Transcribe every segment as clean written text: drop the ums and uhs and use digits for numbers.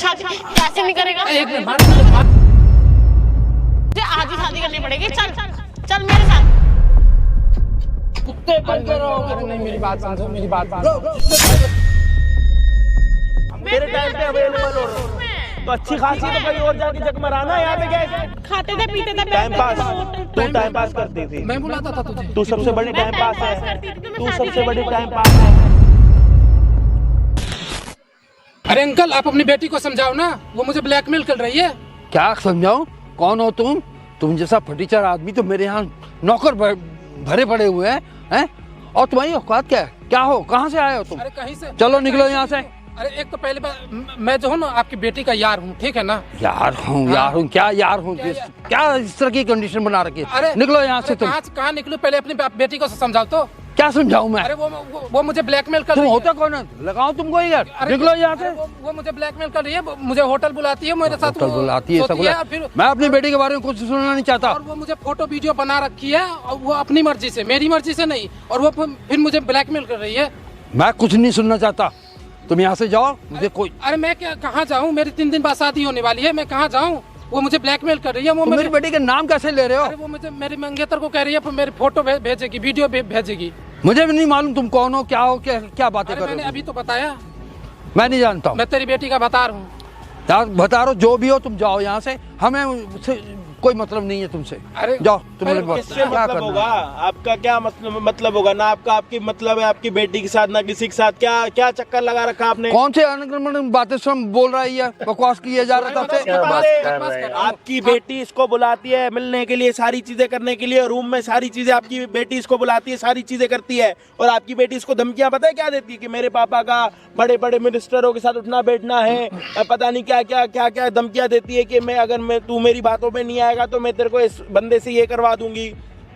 शादी कैसे नहीं करेगा? एक मिनट आज ही शादी करनी पड़ेगी। चल चल मेरे साथ। कुत्ते बन कर रहो। नहीं मेरी बात समझो, मेरी बात मेरे टाइम पे अवेलेबल हो तो अच्छी खासी तो कहीं और जाके जग मराना। यहाँ पे क्या है? खाते थे पीते थे टाइम पास। तू टाइम पास करती थी। मैं बुलाता था तुझे। तू सबसे बड़ी टाइम पास है। तू सबसे बड़ी टाइम पास है। अरे अंकल, आप अपनी बेटी को समझाओ ना, वो मुझे ब्लैकमेल कर रही है। क्या समझाऊं? कौन हो तुम जैसा फटीचर आदमी तो मेरे यहाँ नौकर भरे पड़े हुए हैं? और तुम्हारी औकात क्या है? क्या हो? कहाँ से आए हो तुम? अरे कहीं से। चलो निकलो यहाँ से। अरे एक तो पहले मैं जो हूँ ना आपकी बेटी का यार हूँ, ठीक है ना? यार हूँ क्या यार हूँ? क्या इस तरह की कंडीशन बना रखी है? अरे निकलो यहाँ से तुम। कहाँ निकलूं? पहले अपनी बेटी को समझाओ तो। क्या समझाऊं मैं? अरे वो मुझे ब्लैकमेल कर तुम रही है। होता कौन है? लगाओ तुमको यार। निकलो यहाँ से। वो मुझे ब्लैकमेल कर रही है, मुझे होटल बुलाती है, मेरे साथ होटल बुलाती है, सब फिर मैं अपनी बेटी के बारे में कुछ सुनना नहीं चाहता। और वो मुझे फोटो वीडियो बना रखी है, और वो अपनी मर्जी से, मेरी मर्जी से नहीं, और वो फिर मुझे ब्लैकमेल कर रही है। मैं कुछ नहीं सुनना चाहता, तुम यहाँ से जाओ। मुझे कोई अरे मैं क्या कहाँ जाऊँ? मेरी 3 दिन बाद शादी होने वाली है, मैं कहाँ जाऊँ? वो मुझे ब्लैकमेल कर रही है। वो मेरी बेटी का नाम कैसे ले रहे हो? अरे वो मुझे मेरी मंगेतर को कह रही है, मेरी फोटो भेजेगी, वीडियो भेजेगी। मुझे भी नहीं मालूम तुम कौन हो, क्या हो, क्या बातें कर रहे हो? मैंने अभी तो बताया। मैं नहीं जानता हूँ। मैं तेरी बेटी का बता रहा हूँ। यार बता रहा हूँ, जो भी हो तुम जाओ यहाँ से। हमें कोई मतलब नहीं है तुमसे। अरे जाओ तुम्हें किससे मतलब होगा? आपका क्या मतलब होगा? ना आपका आपकी मतलब है आपकी बेटी के साथ, ना किसी के साथ। क्या चक्कर लगा रखा आपने? कौन से अनगढ़ बातें सुन बोल रहा है? ये बकवास किए जा रहा था। आपकी बेटी इसको बुलाती है मिलने के लिए, सारी चीजें करने के लिए, रूम में सारी चीजें आपकी बेटी इसको बुलाती है, सारी चीजें करती है। और आपकी बेटी इसको धमकियां पता है क्या देती है? कि मेरे पापा का बड़े बड़े मिनिस्टरों के साथ उठना बैठना है, पता नहीं क्या धमकियां देती है कि अगर तू मेरी बातों पे नहीं आएगा तो मैं तेरे को इस बंदे से ये करवा दूंगी।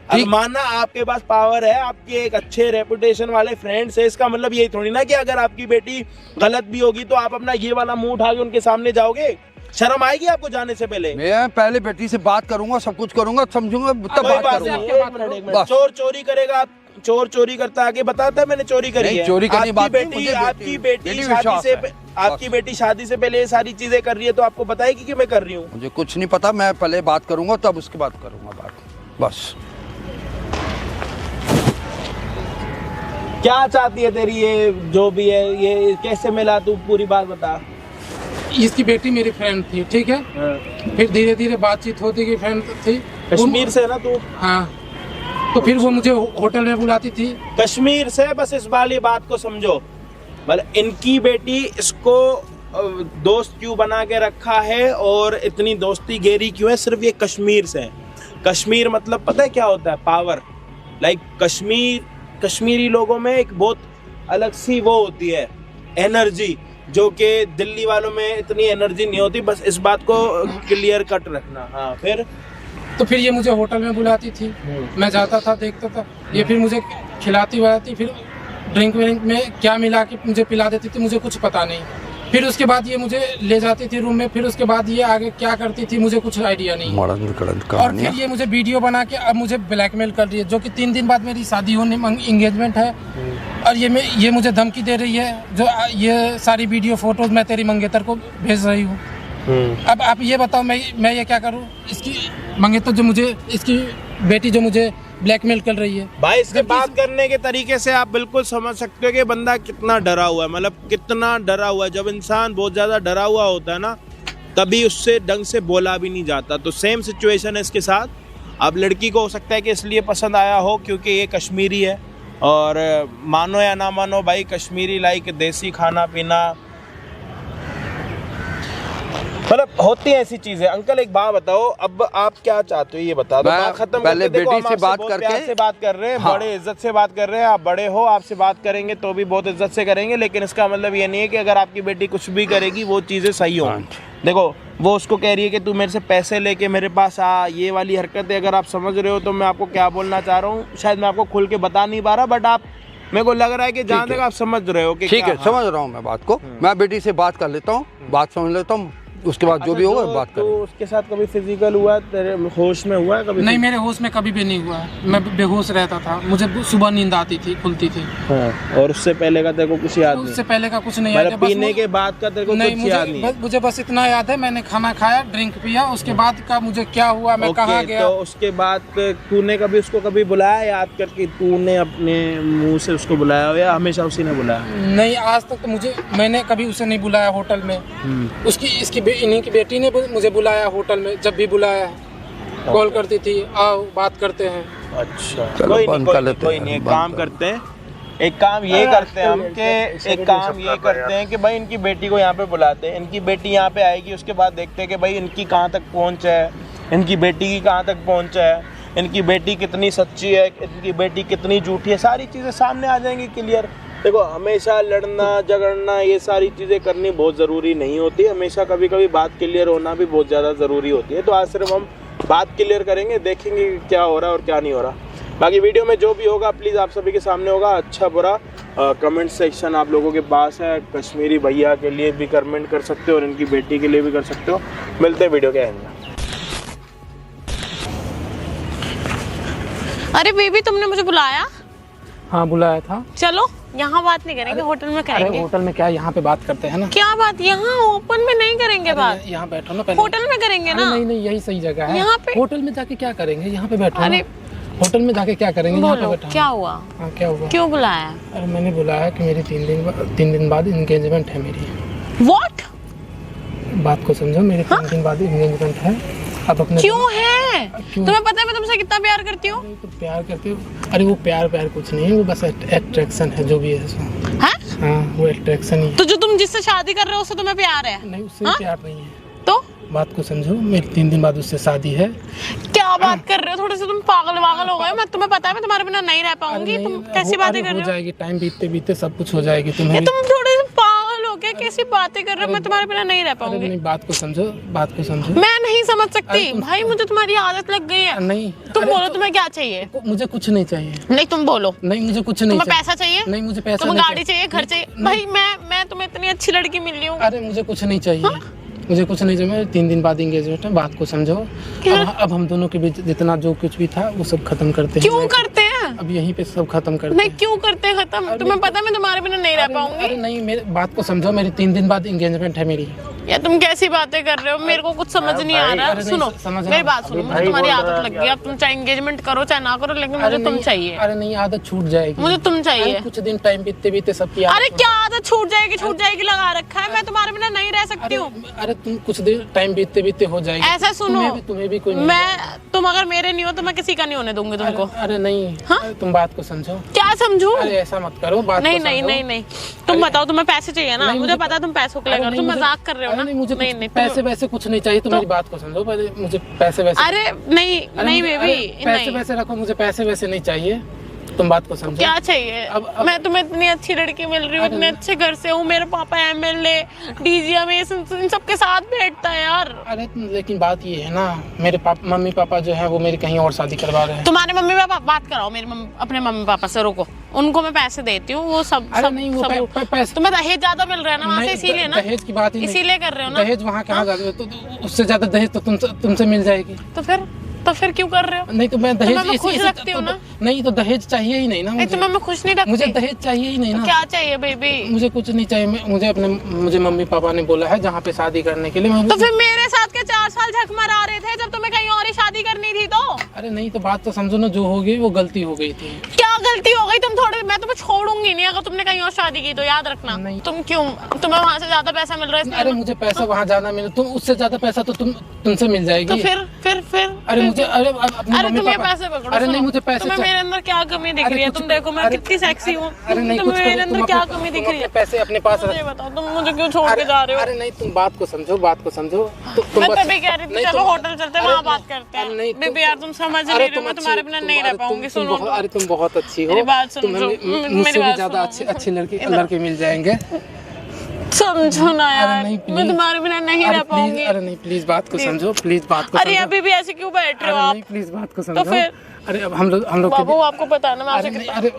अब मानना आपके पास पावर है, आपके एक अच्छे रेपुटेशन वाले फ्रेंड्स है, इसका मतलब यही थोड़ी ना कि अगर आपकी बेटी गलत भी होगी तो आप अपना ये वाला मुंह उठा के उनके सामने जाओगे। शर्म आएगी आपको जाने से पहले? मैं पहले बेटी से बात करूंगा, सब कुछ करूंगा, समझूंगा तब बात करूंगा। चोर चोरी करेगा, चोर चोरी करता आगे बताता है मैंने चोरी करी है। चोरी करनी बात नहीं, आपकी बेटी शादी से पहले ये सारी चीजें कर रही है तो आपको बताएगी कि मैं कर रही हूँ? मुझे कुछ नहीं पता, मैं पहले बात करूंगा तब उसके बाद करूंगा बात, बस। क्या चाहती है तेरी ये जो भी है? ये कैसे मिला? तू पूरी बात बता। इसकी बेटी मेरी फ्रेंड थी, ठीक है? फिर धीरे धीरे बातचीत होती गई, फ्रेंड थी। कश्मीर से ना तू? हाँ। तो फिर वो मुझे होटल में बुलाती थी। कश्मीर से? बस इस वाली बात को समझो, मतलब इनकी बेटी इसको दोस्त क्यों बना के रखा है और इतनी दोस्ती गहरी क्यों है? सिर्फ ये कश्मीर से। कश्मीर मतलब पता है क्या होता है? पावर। लाइक कश्मीरी लोगों में एक बहुत अलग सी वो होती है एनर्जी, जो कि दिल्ली वालों में इतनी एनर्जी नहीं होती। बस इस बात को क्लियर कट रखना। हाँ फिर ये मुझे होटल में बुलाती थी, मैं जाता था, देखता था। ये फिर मुझे खिलाती, फिर ड्रिंक व्रिंक में क्या मिला के मुझे पिला देती थी, मुझे कुछ पता नहीं। फिर उसके बाद ये मुझे ले जाती थी रूम में, फिर उसके बाद ये आगे क्या करती थी मुझे कुछ आइडिया नहीं। और फिर ये मुझे वीडियो बना के अब मुझे ब्लैकमेल कर रही है, जो कि 3 दिन बाद मेरी शादी होने, एंगेजमेंट है। और ये मुझे धमकी दे रही है, जो ये सारी वीडियो फोटोज मैं तेरी मंगेतर को भेज रही हूँ। अब आप ये बताओ मैं ये क्या करूँ? इसकी मंगेतर इसकी बेटी जो मुझे ब्लैकमेल कर रही है। भाई इसके बात करने के तरीके से आप बिल्कुल समझ सकते हो कि बंदा कितना डरा हुआ है, मतलब कितना डरा हुआ है। जब इंसान बहुत ज्यादा डरा हुआ होता है ना, तभी उससे ढंग से बोला भी नहीं जाता। तो सेम सिचुएशन है इसके साथ। अब लड़की को हो सकता है कि इसलिए पसंद आया हो क्योंकि ये कश्मीरी है, और मानो या ना मानो भाई कश्मीरी लाइक देसी खाना पीना, मतलब होती है ऐसी चीजें। अंकल एक बात बताओ, अब आप क्या चाहते हो ये बता दो। बात खत्म पहले बेटी से बात करके बात कर रहे हैं। हाँ। बड़े इज्जत से बात कर रहे हैं, आप बड़े हो, आपसे बात करेंगे तो भी बहुत इज्जत से करेंगे, लेकिन इसका मतलब ये नहीं है कि अगर आपकी बेटी कुछ भी करेगी वो चीजें सही हो। देखो वो उसको कह रही है कि तू मेरे से पैसे लेके मेरे पास आ, ये वाली हरकतें अगर आप समझ रहे हो तो मैं आपको क्या बोलना चाह रहा हूँ, शायद मैं आपको खुल के बता नहीं पा रहा, बट आप मेरे को लग रहा है कि जहाँ तक आप समझ रहे हो कि ठीक है। समझ रहा हूँ मैं बात को। मैं बेटी से बात कर लेता हूँ, बात समझ लेता हूँ, उसके बाद जो भी होगा बात तो करेंगे। उसके साथ कभी फिजिकल हुआ, तेरे होश में हुआ है कभी? नहीं, मेरे होश में कभी भी नहीं हुआ है। मैं बेहोश रहता था, मुझे सुबह नींद आती थी, खुलती थी। हाँ, और उससे पहले का तेरे को कुछ याद नहीं? उससे पहले का कुछ नहीं याद है, मतलब बस पीने के बाद का तेरे को नहीं, कुछ याद नहीं है? मुझे बस इतना याद है, मैंने खाना खाया, ड्रिंक पिया, उसके बाद का मुझे क्या हुआ, मैं कहाँ गया। तो उसके बाद तूने कभी उसको कभी बुलाया याद करके? तूने अपने मुंह से उसको बुलाया हो या हमेशा उसी ने बुलाया? नहीं, आज तक तो मैंने कभी उसे नहीं बुलाया होटल में। इन्हीं की बेटी ने मुझे बुलाया होटल में, जब भी बुलाया कॉल करती थी, आओ बात करते हैं। अच्छा, चलो कोई बंद नहीं, कर लेते कोई हैं, नहीं, एक बंद काम कर। करते हैं, एक काम ये करते हैं हम कि भाई इनकी बेटी को यहाँ पे बुलाते हैं, इनकी बेटी यहाँ पे आएगी, उसके बाद देखते हैं कि भाई इनकी कहाँ तक पहुँच है, इनकी बेटी की कहाँ तक पहुँच है, इनकी बेटी कितनी सच्ची है, इनकी बेटी कितनी झूठी है, सारी चीज़ें सामने आ जाएंगी क्लियर। देखो, हमेशा लड़ना झगड़ना ये सारी चीज़ें करनी बहुत ज़रूरी नहीं होती, हमेशा कभी कभी बात क्लियर होना भी बहुत ज़्यादा ज़रूरी होती है। तो आज सिर्फ हम बात क्लियर करेंगे, देखेंगे क्या हो रहा है और क्या नहीं हो रहा। बाकी वीडियो में जो भी होगा प्लीज़ आप सभी के सामने होगा, अच्छा बुरा कमेंट सेक्शन आप लोगों के पास है। कश्मीरी भैया के लिए भी कमेंट कर सकते हो और इनकी बेटी के लिए भी कर सकते हो। मिलते हैं वीडियो के एंड में। अरे बेबी, तुमने मुझे बुलाया? हाँ, बुलाया था। चलो, यहाँ बात नहीं करेंगे, होटल में अरे करेंगे। होटल में क्या, यहाँ पे बात करते हैं ना। क्या बात? यहाँ ओपन में नहीं करेंगे बात, यहाँ बैठो ना पहले। होटल में करेंगे ना। नहीं, यही सही जगह है। यहाँ पे होटल में जाके क्या करेंगे, यहाँ पे बैठो। अरे होटल में जाके क्या करेंगे, यहाँ पे बोलो, बैठो। क्या हुआ? हाँ, क्या हुआ? क्यों बुलाया? अरे मैंने बुलाया कि मेरी 3 दिन बाद इंगेजमेंट है मेरी। व्हाट? बात को समझो, मेरी 3 दिन बाद इंगेजमेंट है। अब अपने क्यों है? क्यों? तुम्हें पता है मैं तुमसे कितना प्यार करती हूँ? तो प्यार करते हो? अरे वो प्यार कुछ नहीं है, वो बस अट्रैक्शन है, जो भी है सो। हाँ? हाँ, वो अट्रैक्शन ही है। तो जो तुम जिससे शादी कर रहे हो उससे तुम्हें प्यार है? नहीं, उससे हाँ? प्यार नहीं है। तो बात को समझो, मेरी 3 दिन बाद उससे शादी है। क्या बात कर रहे हो? थोड़े से तुम पागल हो गए। मैं तुम्हें पता है मैं तुम्हारे बिना नहीं रह पाऊंगी। अरे तुम नहीं, कैसी बातें कर हो रहे हो? जाएगी, टाइम बीतते सब कुछ हो जाएगी। तुम्हें ये तुम थोड़े से पागल हो क्या? कैसी बातें कर रहे हो? मैं तुम्हारे बिना नहीं रह अरे पाऊंगी। नहीं, बात को समझो। मैं नहीं समझ सकती भाई, मुझे तुम्हारी आदत लग गई है। नहीं, तुम अरे बोलो तुम्हें क्या चाहिए? मुझे कुछ नहीं चाहिए। नहीं, तुम बोलो। नहीं, मुझे कुछ नहीं तुम्हें चाहिए। पैसा चाहिए? नहीं, मुझे पैसा तुम्हें नहीं गाड़ी चाहिए, घर चाहिए? भाई मैं तुम्हें इतनी अच्छी लड़की मिल रही हूँ। अरे मुझे कुछ नहीं चाहिए, मुझे कुछ नहीं चाहिए। 3 दिन बाद इंगेजमेंट है, बात को समझो। अब हम दोनों के बीच जितना जो कुछ भी था वो सब खत्म करते हैं। क्यों करते हैं? अब यहीं पे सब खत्म करते नहीं, हैं। क्यों करते हैं खत्म? तुम्हें पता है मैं तुम्हारे बिना नहीं रह अरे पाऊंगी। नहीं, मेरी बात को समझो, मेरी 3 दिन बाद इंगेजमेंट है मेरी। या तुम कैसी बातें कर रहे हो? मेरे को कुछ समझ नहीं आ रहा। अरे नहीं, सुनो, समझ मेरी रहा बात सुनो, मुझे तुम्हारी आदत लग गई। अब तुम चाहे एंगेजमेंट करो चाहे ना करो, लेकिन मुझे तुम चाहिए। अरे नहीं, आदत छूट जाएगी। मुझे तुम चाहिए। कुछ दिन टाइम बीतते सबकी अरे क्या आदत छूट जाएगी लगा रखा है। मैं तुम्हारे बिना नहीं रह सकती हूँ। अरे तुम कुछ दिन टाइम बीतते हो जाएगी। ऐसा सुनो, तुम्हें भी कोई तुम अगर मेरे नहीं हो तो मैं किसी का नहीं होने दूंगी तुमको। अरे नहीं, हाँ? तुम बात को समझो। क्या समझू? अरे ऐसा मत करो, बात नहीं को नहीं समझो। नहीं नहीं, तुम बताओ तुम्हें पैसे चाहिए ना? मुझे पता है तुम पैसों के लिए तुम मजाक कर रहे हो ना। नहीं, मुझे नहीं पैसे वैसे कुछ नहीं चाहिए। तुम मेरी बात को समझो पहले, मुझे पैसे वैसे। अरे नहीं बेबी, पैसे वैसे रखो, मुझे पैसे वैसे नहीं चाहिए। तुम बात को समझो। क्या चाहिए? अब मैं तुम्हें इतनी अच्छी लड़की मिल रही हूँ, इतने अच्छे घर से हूँ, मेरे पापा MLA DGM इन सबके साथ बैठता है यार। अरे लेकिन बात ये है ना, मेरे मम्मी पापा जो है वो मेरी कहीं और शादी करवा रहे हैं। तुम्हारे मम्मी पापा? बात कराओ अपने मम्मी पापा से, रोको उनको, मैं पैसे देती हूँ, वो सब नहीं, वो पैसे तुम्हें दहेज ज्यादा मिल रहा है ना वहाँ से, इसीलिए ना? दहेज की बात ही नहीं, इसीलिए कर रहे हो ना? दहेज वहाँ कहाँ जाते हो? तो उससे ज्यादा दहेज तो तुमसे मिल जाएगी। तो फिर क्यों कर रहे हो? नहीं तो मैं दहेज मैं खुश रखती हूँ ना। नहीं तो दहेज चाहिए ही नहीं ना नहीं, तुम्हें मैं खुश नहीं रखती। मुझे दहेज चाहिए ही नहीं ना। क्या चाहिए बेबी? मुझे कुछ नहीं चाहिए। मुझे मम्मी पापा ने बोला है जहाँ पे शादी करने के लिए। तो फिर मेरे साथ के 4 साल झक मरा रहे थे जब तुम्हें कहीं और ही शादी करनी थी तो? अरे नहीं, तो बात तो समझो ना, जो हो गई वो गलती हो गई थी। क्या गलती हो गई? मैं तुम्हें छोड़ूंगी नहीं अगर तुमने कहीं और शादी की तो, याद रखना। नहीं। तुम क्यों? तुम्हें वहाँ से ज्यादा पैसा मिल रहा है इसलिए? अरे मुझे पैसा वहाँ ज्यादा मिले, तुम उससे ज्यादा पैसा तो तुमसे मिल जाएगी। तो फिर अरे मुझे अरे तुम ये पैसे पकड़ो। अरे नहीं, मुझे पैसे तुम्हें मेरे अंदर क्या कमी दिख रही है? तुम देखो मैं कितनी सेक्सी हूँ। अरे नहीं, तुम्हें मेरे अंदर क्या कमी दिख रही है? पैसे अपने पास मुझे बताओ, तुम मुझे क्यों छोड़ के जा रहे हो? अरे नहीं, तुम बात को समझो। मैं तभी कह रही थी चलो होटल चलते हैं, वहाँ बात करते हैं। बेबी यार तुम समझ नहीं रहे हो, मैं तुम्हारे बिना नहीं रह पाऊंगी। सुनो, अरे तुम बहुत अच्छी हो, मेरी बात समझो, मुझसे भी ज्यादा अच्छे लड़के मिल जाएंगे। समझो ना यार, नहीं, मैं तुम्हारे बिना नहीं रह पाऊंगी। अरे नहीं, प्लीज बात को समझो, प्लीज बात को अरे समझो। अभी भी ऐसे क्यों बैठ रहे हो आप? नहीं, प्लीज बात को समझो। तो फिर अरे अब हम लोग बाबू आपको पता ना मैं आपसे कितना। अरे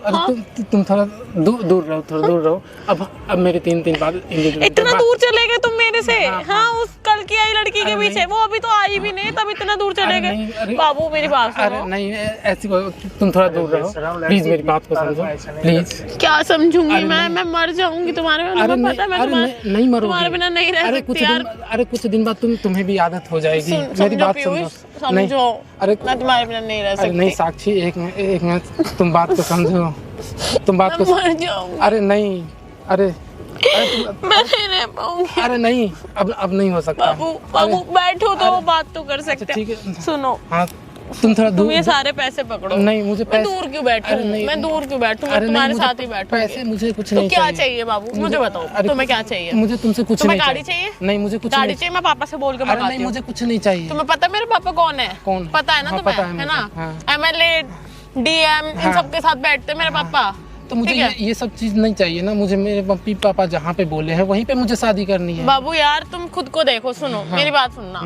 तुम थोड़ा दूर रहो। अब मेरे 3 दिन बाद इतना दूर चले गए तुम मेरे से? हाँ, उस कल की लड़की के पीछे, वो अभी तो आई भी नहीं तब इतना दूर चले गए। बाबू मेरी बात अरे सुनो। नहीं ऐसी तुम थोड़ा दूर रहो प्लीज, मेरी बात को समझो प्लीज। क्या समझूंगी मैं मर जाऊंगी तुम्हारे बिना, अरे तुम्हें पता है मैं नहीं मरोगे, तुम्हारे बिना नहीं रह सकती यार। अरे कुछ दिन बाद तुम्हें भी आदत हो जाएगी। मेरी बात समझो। समझो, अरे मैं तुम्हारे बिना नहीं रह अरे सकती। नहीं साक्षी, एक मिनट तुम बात को समझो, तुम बात को मर जाऊंगी, अरे नहीं, अरे मैं नहीं रह पाऊंगी। अरे नहीं, अब नहीं हो सकता। बाबू बैठो तो बात तो कर सकते ठीक है, सुनो। हाँ तुम थोड़ा तुम दूर। ये सारे पैसे पकड़ो। नहीं मुझे मैं पैसे, दूर क्यों बैठूं? मैं दूर क्यों बैठूं? मैं तुम्हारे साथ ही बैठूं। पैसे मुझे कुछ तो नहीं क्या चाहिए बाबू, मुझे बताओ तुम्हें क्या चाहिए? मुझे तुमसे कुछ तुम्हें नहीं गाड़ी चाहिए? नहीं मुझे कुछ गाड़ी नहीं चाहिए, मैं पापा से बोल के अरे मंगाती नहीं हूँ। मुझे कुछ नहीं चाहिए। तुम्हें पता है मेरे पापा कौन है? कौन? पता है ना हाँ, तुम्हें, पता है ना? हाँ। MLA DM इन हाँ। सबके साथ बैठते मेरे पापा। तो मुझे ठीक है? ये सब चीज नहीं चाहिए ना, मुझे मेरे मम्मी पापा जहाँ पे बोले हैं वहीं पे मुझे शादी करनी है। बाबू यार तुम खुद को देखो, सुनो मेरी बात सुनना।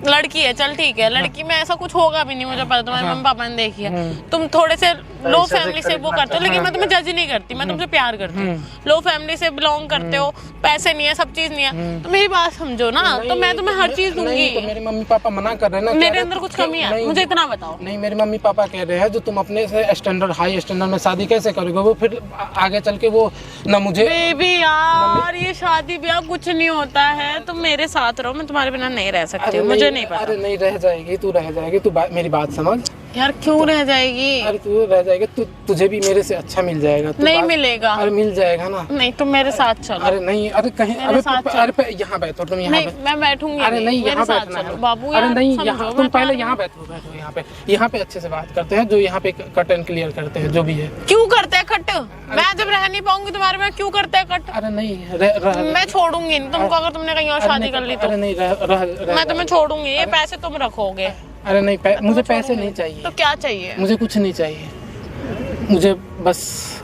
लड़की है, चल ठीक है, लड़की में ऐसा कुछ होगा भी नहीं, मुझे पता, तुम्हारे मम्मी पापा ने देखी है। तुम थोड़े से लो फैमिली से वो करते हो, लेकिन मैं तुम्हें जज नहीं करती, मैं तुमसे प्यार करती हूँ। लो फैमिली से बिलोंग करते हो, पैसे नहीं है, सब चीज नहीं है, तो मेरी बात समझो ना। तो मैं तुम्हें हर चीज दूंगी। तो मेरे मम्मी पापा मना कर रहे हैं ना, मेरे अंदर कुछ कमी है, मुझे इतना बताओ। नहीं मेरे मम्मी पापा कह रहे हैं जो तुम अपने से स्टैंडर्ड हाई स्टैंडर्ड में शादी कैसे करोगे, वो फिर आगे चल के वो ना मुझे। बेबी यार ये शादी ब्याह कुछ नहीं होता है, तुम मेरे साथ रहो, मैं तुम्हारे बिना नहीं रह सकती हूँ, मुझे नहीं पता। अरे नहीं रह जाएगी, तू रह जाएगी, तू मेरी बात समझ यार क्यों रह जाएगी? अरे तू रह जाएगी, तुझे भी मेरे से अच्छा मिल जाएगा। नहीं मिलेगा। अरे मिल जाएगा ना। नहीं तुम मेरे साथ चलो। अरे नहीं, अरे कहीं, अरे यहाँ बैठो तुम, यहाँ नहीं मैं बैठूंगी। अरे नहीं यहाँ साथ बैठना चलो है बाबू। अरे यार, नहीं समझो, यहाँ तुम मैं पहले प्यार यहाँ बैठो यहाँ पे अच्छे से बात करते हैं, जो यहाँ पे कट एंड क्लियर करते हैं जो भी है। क्यों करते हैं कट? मैं जब रह नहीं पाऊंगी तुम्हारे में, क्यों करते हैं कट? अरे नहीं मैं छोड़ूंगी नहीं तुमको, अगर तुमने कहीं और शादी कर ली तो। अरे नहीं मैं तुम्हें छोड़ूंगी, ये पैसे तुम रखोगे। अरे नहीं मुझे पैसे नहीं चाहिए। तो क्या चाहिए? मुझे कुछ नहीं चाहिए, मुझे बस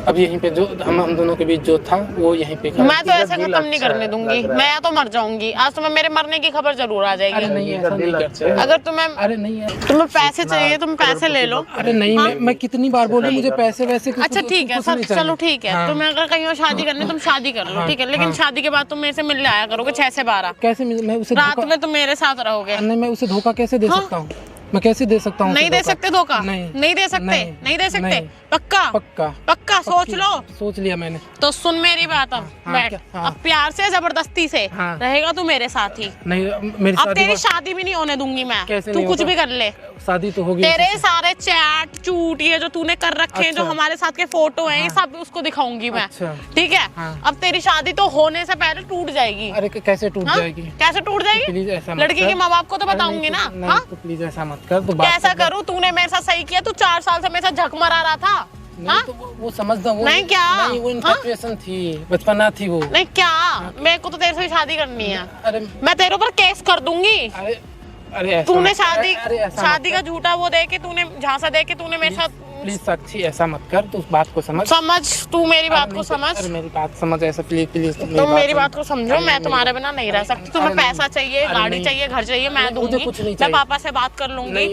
अब यहीं पे जो हम दोनों के बीच जो था वो यहीं पे। मैं तो ऐसे खत्म नहीं करने दूंगी, मैं या तो मर जाऊंगी। आज तुम्हें मेरे मरने की खबर जरूर आ जाएगी। अरे नहीं ऐसा नहीं करते। अगर तुम्हें अरे नहीं है, तुम्हें पैसे चाहिए, तुम पैसे ले लो। अरे नहीं मैं कितनी बार बोलूं मुझे पैसे वैसे कुछ। अच्छा ठीक है, चलो ठीक है। तुम्हें अगर कहीं और शादी करनी तुम शादी कर लो, ठीक है, लेकिन शादी के बाद तुम मेरे से मिलने आया करोगे 6 से 12। कैसे मैं उसे रात में तुम मेरे साथ रहोगे। नहीं मैं उसे धोखा कैसे दे सकता हूँ, मैं कैसे दे सकता हूँ? नहीं दे सकते धोखा? नहीं दे सकते, नहीं दे सकते। पक्का पक्का पक्का सोच लो। सोच लिया मैंने। तो सुन मेरी बात, अब बैठ। अब प्यार से जबरदस्ती से रहेगा तू मेरे साथ ही। नहीं मेरी अब तेरी शादी भी नहीं होने दूंगी मैं। तू कुछ भी कर ले, शादी तो होगी। तेरे सारे चैट चूट ये जो तूने कर रखे हैं, जो हमारे साथ के फोटो हैं, ये सब उसको दिखाऊंगी मैं। ठीक है? अब तेरी शादी तो होने से पहले टूट जाएगी। अरे कैसे टूट जाएगी? कैसे टूट जाएगी? प्लीज ऐसा मत लड़की के माँ बाप को तो बताऊंगी ना। हाँ तो प्लीज ऐसा मत कर। तो कैसा करूँ? तूने मेरे साथ सही किया, तू 4 साल से मेरे साथ झक मरा रहा था। नहीं तो वो समझदा वो नहीं क्या? नहीं वो इन्फेक्शन थी, बचपना थी वो। नहीं क्या? मेरे को तो तेरे से शादी करनी है। अरे मैं तेरे ऊपर केस कर दूंगी। अरे तूने शादी का झूठा वो दे के, तूने झांसा दे के तूने मेरे साथ। प्लीज साक्षी ऐसा मत कर, तू उस बात को समझ। तू मेरी बात को समझ। अरे मेरी बात समझ ऐसा प्लीज तुम मेरी बात को समझो। मैं तुम्हारे बिना नहीं रह सकती। तुम्हें पैसा चाहिए, गाड़ी चाहिए, घर चाहिए, मैं दूंगी। मैं पापा से बात कर लूंगी,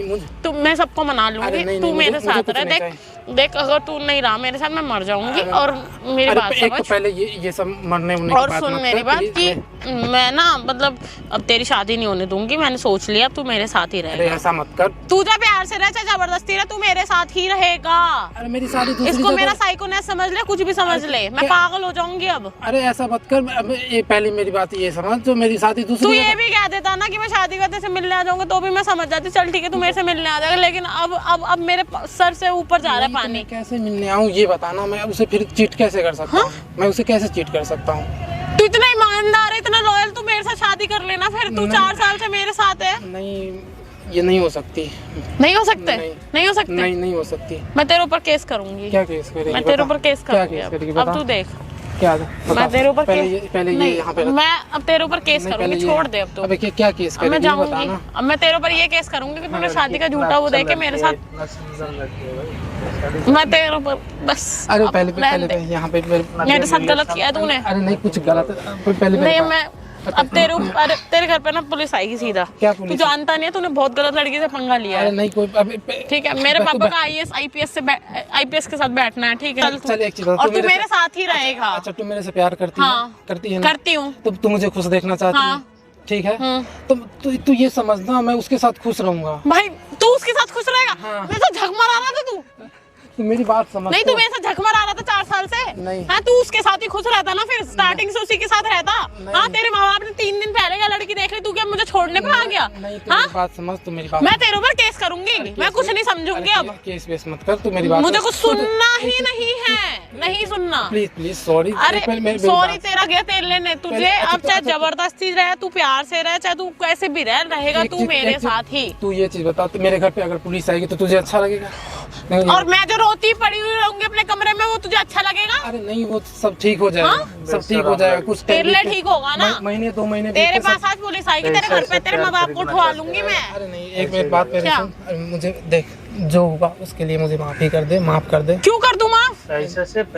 तुम मैं सबको मना लूंगी। तू मेरे साथ रह। देख अगर तू नहीं रहा मेरे साथ, मैं मर जाऊंगी। और मेरी बात समझ। पहले ये सब मरने और सुन मेरी बात कि मैं ना मतलब अब तेरी शादी नहीं होने दूंगी। मैंने सोच लिया तू मेरे साथ ही रहेगा। ऐसा मत कर। तू जब प्यार से रह, चाहे जबरदस्ती रह, तू मेरे साथ ही रहेगा। अरे मेरी शादी इसको मेरा साइकोनेस समझ ले, कुछ भी समझ ले, मैं पागल हो जाऊंगी अब। अरे ऐसा मत कर। ये पहले मेरी बात ये समझ, जो मेरी शादी दूसरी। तू ये भी कह देता ना कि मैं शादी करते से मिलने आ जाऊंगा, तो भी मैं समझ जाती चल ठीक है तू मेरे से मिलने आ जाएगा। लेकिन अब मेरे सर से ऊपर जा रहा है पानी। कैसे मिलने आऊँ ये बताना। मैं उसे फिर चीट कैसे कर सकता हूँ? मैं उसे कैसे चीट कर सकता हूँ? तू इतना ईमानदार है, इतना लॉयल, तू मेरे साथ शादी कर लेना। फिर तू 4 साल से मेरे साथ है। नहीं ये नहीं हो सकती। नहीं हो सकते? नहीं हो सकते? नहीं हो सकती। मैं तेरे ऊपर केस करूंगी। क्या केस करेगी? मैं तेरे ऊपर केस करूंगी। अब तू देख क्या मैं तेरे ऊपर पहले ये यहाँ पे मैं अब तेरे ऊपर केस करूंगी। छोड़ दे अब तू। अबे क्या केस करेगी? मैं जाऊंगी। अब मैं तेरे ऊपर ये केस करूंगी कि तूने शादी का झूठा वो देके मेरे साथ। मैं तेरे ऊपर बस। अरे पहले यहाँ पे मेरे साथ गलत किया तूने। अरे नहीं कुछ गलत पहले नहीं मैं अब तेरे ऊपर तेरे घर पे ना पुलिस आएगी सीधा। क्या पुलिस? तू जानता नहीं है, तूने बहुत गलत लड़की से पंगा लिया है। नहीं कोई ठीक है, मेरे पापा का IPS के साथ बैठना है। ठीक है चल एक चीज और तू मेरे साथ ही रहेगा। अच्छा तू मेरे से प्यार करती है? करती है ना? करती हूँ। तू मुझे खुश देखना चाहती है? ठीक है, तो तू ये समझना मैं उसके साथ खुश रहूंगा। भाई तू उसके साथ खुश रहेगा? हाँ। मैं तो झक मारा रहा था तू। तो मेरी बात समझ। नहीं, तू मेरे साथ झक मारा रहा था 4 साल से। नहीं। हाँ, तू उसके साथ ही खुश रहता ना, फिर स्टार्टिंग से उसी के साथ रहता। हाँ, तेरे माँ बाप ने 3 दिन पहले क्या लड़की देख ली, तू क्या मुझे छोड़ने पे आ गया? नहीं, तू हाँ? मेरी बात समझ, तू मेरी बात। मैं तेरे ऊपर केस करूंगी, मैं कुछ नहीं समझूंगी अब। केस वेस मत कर, तू मेरी बात। मुझे कुछ सुनना ही नहीं है, नहीं सुनना। Please please sorry. अरे सॉरी तेरा गया तेरे लेने तुझे। अब चाहे जबरदस्ती रहे, तू प्यार से रहे, चाहे तू कैसे भी रहेगा तू मेरे साथ ही। तू ये चीज बता, तो मेरे घर पे अगर पुलिस आएगी तो तुझे अच्छा लगेगा? और मैं जो रोती पड़ी हुई रहूंगी अपने कमरे में, वो तुझे अच्छा लगेगा? अरे नहीं, वो सब ठीक हो जाएगा। हाँ? सब ठीक हो जाएगा। कुछ तेरे लिए ठीक होगा ना? महीने 2 महीने तेरे पास आज पुलिस आएगी तेरे घर पे, तेरे माँ बाप को उठवा लूंगी मैं। अरे नहीं, एक मिनट बात मेरी सुन। अरे मुझे देख, जो होगा उसके लिए मुझे माफी कर दे, माफ कर दे। क्यों कर दूं माफ?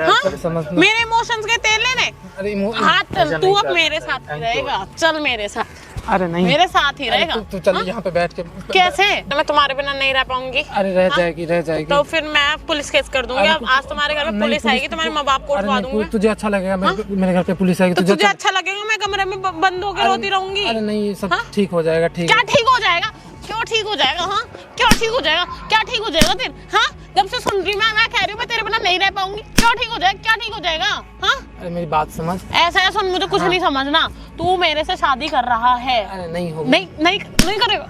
हाँ? समझना। मेरे इमोशंस के तेल लेने। अरे हाँ, चल तू अब मेरे साथ ही रहेगा, चल मेरे साथ, अरे नहीं, मेरे साथ ही रहेगा। तू चल यहाँ पे बैठ के। कैसे? मैं तुम्हारे बिना नहीं रह पाऊंगी। अरे रह जाएगी, रह जाएगी। तो फिर मैं पुलिस केस कर दूंगी। अब आज तुम्हारे घर में पुलिस आएगी, तुम्हारे माँ बाप को उठवा दूंगी। तुझे अच्छा लगेगा मेरे घर पे पुलिस आएगी? तो तुझे अच्छा लगेगा मैं कमरे में बंद होकर रोती रहूंगी? अरे नहीं, सब ठीक हो जाएगा। ठीक क्या ठीक हो जाएगा? क्यों ठीक हो जाएगा? हाँ, क्यों ठीक हो जाएगा? क्या ठीक हो जाएगा तेरे? हाँ, जब से सुन रही मैं कह रही हूँ मैं तेरे बिना नहीं रह पाऊंगी। क्यों ठीक हो जाएगा? क्या ठीक हो जाएगा? हाँ, अरे मेरी बात समझ। ऐसा है, सुन, मुझे कुछ नहीं समझना। तू मेरे से शादी कर रहा है? अरे नहीं होगा। नहीं नहीं नहीं करेगा,